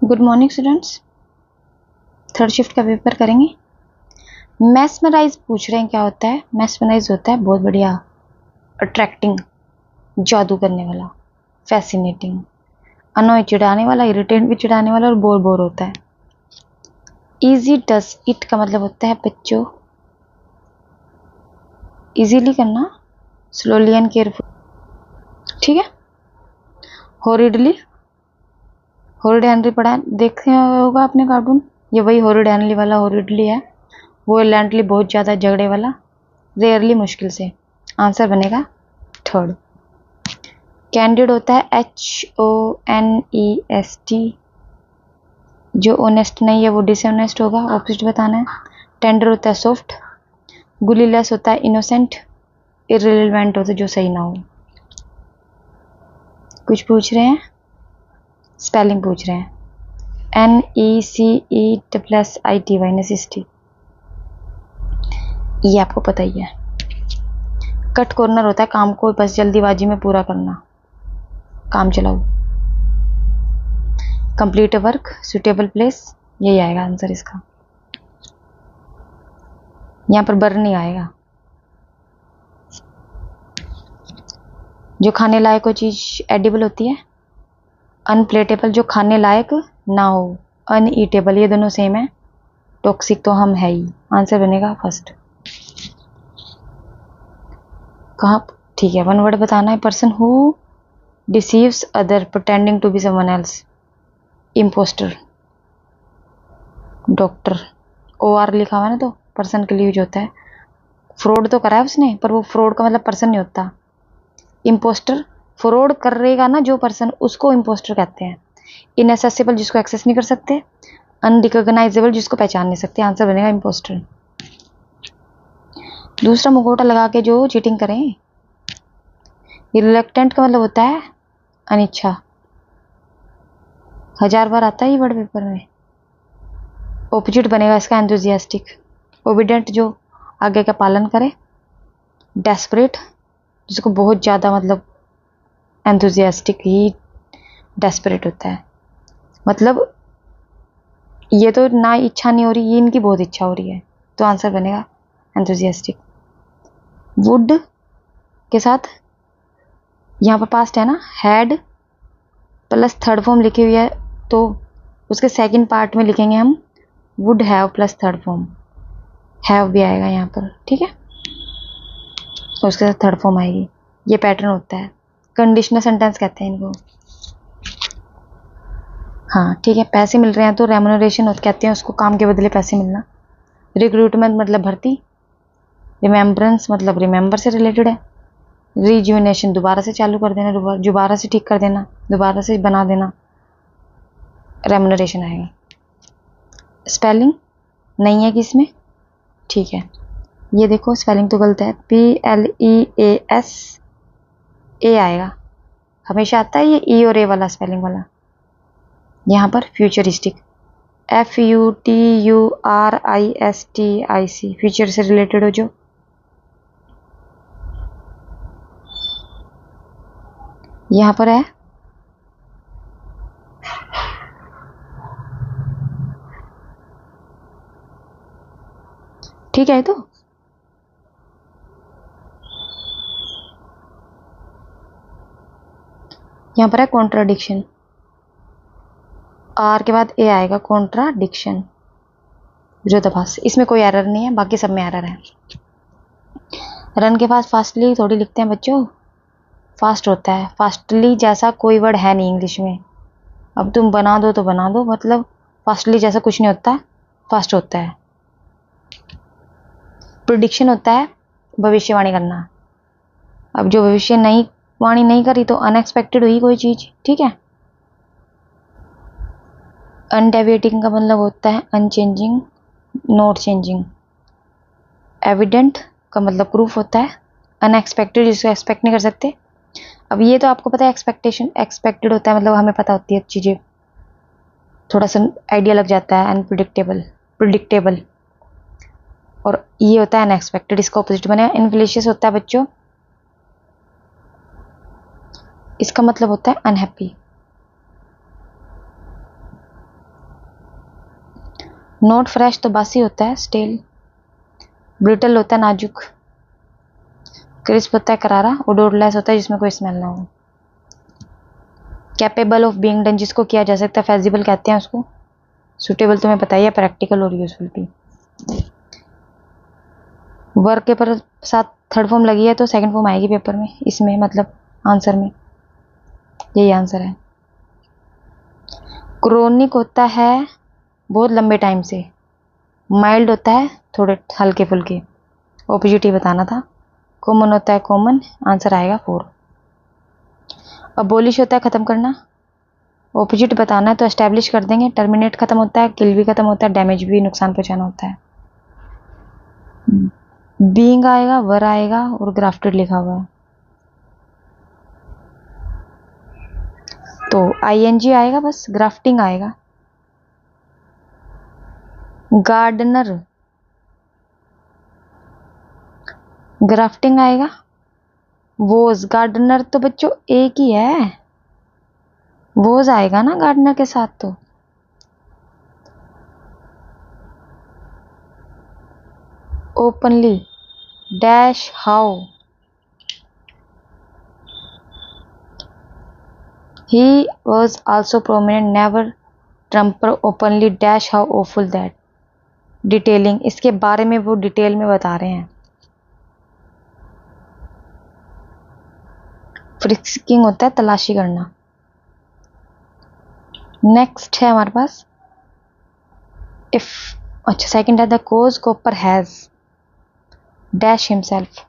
Good morning students. Third shift का paper करेंगे। मैस्मराइज पूछ रहे हैं क्या होता है। मैस्मराइज होता है बहुत बढ़िया, अट्रैक्टिंग, जादू करने वाला, फैसिनेटिंग, अनोय चिढ़ाने वाला, इरिटेट भी चिढ़ाने वाला और बोर बोर होता है। इजी डज इट का मतलब होता है बच्चों इजीली करना, स्लोली एंड केयरफुल, ठीक है। हॉरिडली, हॉरिड हेनरी पढ़ा देखे होगा आपने कार्टून, ये वही हॉरिड हेनरी वाला हॉरिडली है। वोलेंटली बहुत ज़्यादा झगड़े वाला, रेयरली मुश्किल से। आंसर बनेगा थर्ड। कैंडिड होता है HONEST, जो ऑनेस्ट नहीं है वो डिसऑनेस्ट होगा, ऑपोजिट बताना है। टेंडर होता है सॉफ्ट, गुलीलेस होता है इनोसेंट, इररिलेवेंट होता है जो सही ना हो। कुछ पूछ रहे हैं, स्पेलिंग पूछ रहे हैं। NECESSITY नेसेसिटी, ये आपको पता ही है। कट कॉर्नर होता है काम को बस जल्दीबाजी में पूरा करना, काम चलाओ। कंप्लीट वर्क, सुटेबल प्लेस, यही आएगा आंसर इसका। यहाँ पर बर नहीं आएगा। जो खाने लायक हो चीज एडिबल होती है। अनप्लेटेबल जो खाने लायक ना हो, अनईटेबल ये दोनों सेम है। टॉक्सिक तो हम है ही, आंसर बनेगा फर्स्ट। कहाँ, ठीक है। वन वर्ड बताना है। Person who deceives other pretending to be someone else, impostor. Doctor, OR लिखा हुआ है ना तो पर्सन के लिए यूज होता है। फ्रॉड तो करा है उसने, पर वो फ्रॉड का मतलब पर्सन नहीं होता। इम्पोस्टर, फ्रॉड करेगा ना जो पर्सन, उसको इम्पोस्टर कहते हैं। इनएसेसिबल जिसको एक्सेस नहीं कर सकते, अनरिकॉग्नाइजेबल जिसको पहचान नहीं सकते, आंसर बनेगा इम्पोस्टर। दूसरा मुखौटा लगा के जो चीटिंग करें। रिलक्टेंट का मतलब होता है अनिच्छा, 1000 बार आता है ये वर्ड पेपर में। ऑपोजिट बनेगा इसका एंथुजियास्टिक। ओबिडेंट जो आगे का पालन करे। डेस्परेट जिसको बहुत ज़्यादा मतलब एंथुजियास्टिक ही डेस्परेट होता है, मतलब ये तो ना इच्छा नहीं हो रही, ये इनकी बहुत इच्छा हो रही है, तो आंसर बनेगा एंथुजियास्टिक। वुड के साथ यहाँ पर पास्ट है ना, हैड प्लस थर्ड फॉर्म लिखी हुई है, तो उसके सेकंड पार्ट में लिखेंगे हम would have plus third form, have भी आएगा यहाँ पर, ठीक है। तो उसके साथ थर्ड फॉर्म आएगी, ये पैटर्न होता है। कंडीशनल सेंटेंस कहते हैं इनको। हाँ ठीक है। पैसे मिल रहे हैं तो रेम्यूनरेशन कहते हैं उसको, काम के बदले पैसे मिलना। रिक्रूटमेंट मतलब भर्ती। रिमेम्बरेंस मतलब रिमेंबर से रिलेटेड है। रिजुविनेशन दोबारा से चालू कर देना, दोबारा से ठीक कर देना, दोबारा से बना देना, रेम्यूनरेशन आएगा। स्पेलिंग नहीं है कि इसमें, ठीक है। ये देखो स्पेलिंग तो गलत है, PLEAS ए आएगा, हमेशा आता है ये ई और ए वाला स्पेलिंग वाला। यहाँ पर फ्यूचरिस्टिक, FUTURISTIC, फ्यूचर से रिलेटेड हो जो। यहाँ पर है ठीक है। तो यहाँ पर है कॉन्ट्राडिक्शन, आर के बाद ए आएगा, कॉन्ट्राडिक्शन, विरोधाभास। इसमें कोई एरर नहीं है, बाकी सब में एरर है। रन के पास फास्टली थोड़ी लिखते हैं बच्चों, फास्ट होता है। फास्टली जैसा कोई वर्ड है नहीं इंग्लिश में, अब तुम बना दो तो बना दो, मतलब फास्टली जैसा कुछ नहीं होता, फास्ट होता है। प्रिडिक्शन होता है भविष्यवाणी करना, अब जो भविष्यवाणी नहीं करी तो अनएक्सपेक्टेड हुई कोई चीज, ठीक है। अनडेविएटिंग का मतलब होता है अनचेंजिंग, नॉट चेंजिंग। एविडेंट का मतलब प्रूफ होता है। अनएक्सपेक्टेड जिसको एक्सपेक्ट नहीं कर सकते। अब ये तो आपको पता है, एक्सपेक्टेड होता है मतलब हमें पता होती है चीज़ें, थोड़ा सा आइडिया लग जाता है। अनप्रिडिक्टेबल, प्रिडिक्टेबल, और ये होता है अनएक्सपेक्टेड, इसका ऑपोजिट बनेगा इनफ्लेशियस होता है बच्चों, इसका मतलब होता है अनहैप्पी। नॉट फ्रेश तो बासी होता है, स्टेल। ब्रिटल होता है नाजुक। क्रिस्प होता है करारा। ओडोरलेस होता है जिसमें कोई स्मेल ना हो। कैपेबल ऑफ बीइंग डन जिसको किया जा सकता है, फेजिबल कहते हैं उसको। सुटेबल तुम्हें पता ही है, प्रैक्टिकल और यूजफुल भी। वर्क के पर साथ थर्ड फॉर्म लगी है तो सेकंड फॉर्म आएगी पेपर में, इसमें मतलब आंसर में, यही आंसर है। क्रोनिक होता है बहुत लंबे टाइम से। माइल्ड होता है थोड़े हल्के फुल्के। ऑपोजिट ही बताना था। कॉमन होता है कॉमन, आंसर आएगा 4। अबोलिश होता है खत्म करना। ऑपोजिट बताना है तो एस्टैब्लिश कर देंगे। टर्मिनेट खत्म होता है, किल भी खत्म होता है, डैमेज भी नुकसान पहुंचाना होता है। बीइंग आएगा, वर आएगा और ग्राफ्टेड लिखा हुआ है तो आईएनजी आएगा, बस ग्राफ्टिंग आएगा। गार्डनर, ग्राफ्टिंग आएगा। वोज, गार्डनर तो बच्चों एक ही है, वोज आएगा ना गार्डनर के साथ तो। Openly dash how, he was also prominent, never trumper, openly dash how awful that. Detailing, इसके बारे में वो डिटेल में बता रहे हैं। फ्रिस्किंग होता है तलाशी करना। नेक्स्ट है हमारे पास इफ, अच्छा सेकंड है the cause copper has dash himself.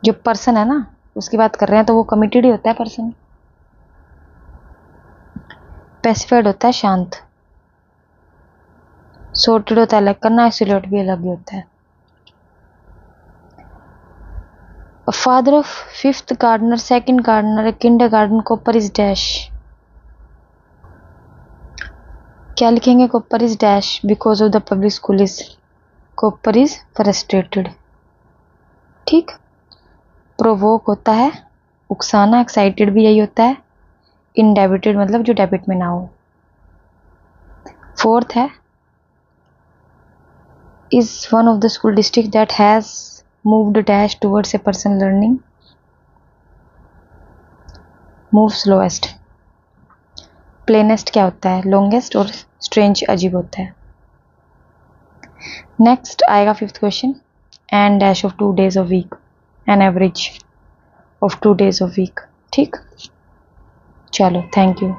जो पर्सन है ना उसकी बात कर रहे हैं तो वो कमिटेड ही होता है पर्सन। पेसिफाइड होता है शांत। सॉर्टेड होता है अलग करना, आइसोलेट भी अलग ही होता है। Father of fifth gardener, second gardener, kindergarten, copper is dash. क्या लिखेंगे? Copper is dash because of the public school is, copper is frustrated. ठीक। प्रोवोक होता है उकसाना, एक्साइटेड भी यही होता है। इनडेबिटेड मतलब जो डेबिट में ना हो। फोर्थ है is one of the school district that has moved dash towards a person learning, move slowest। plainest क्या होता है? longest, और strange अजीब होता है। नेक्स्ट आएगा fifth question, and dash of 2 days of week, an average of 2 days of week। ठीक, चलो थैंक यू।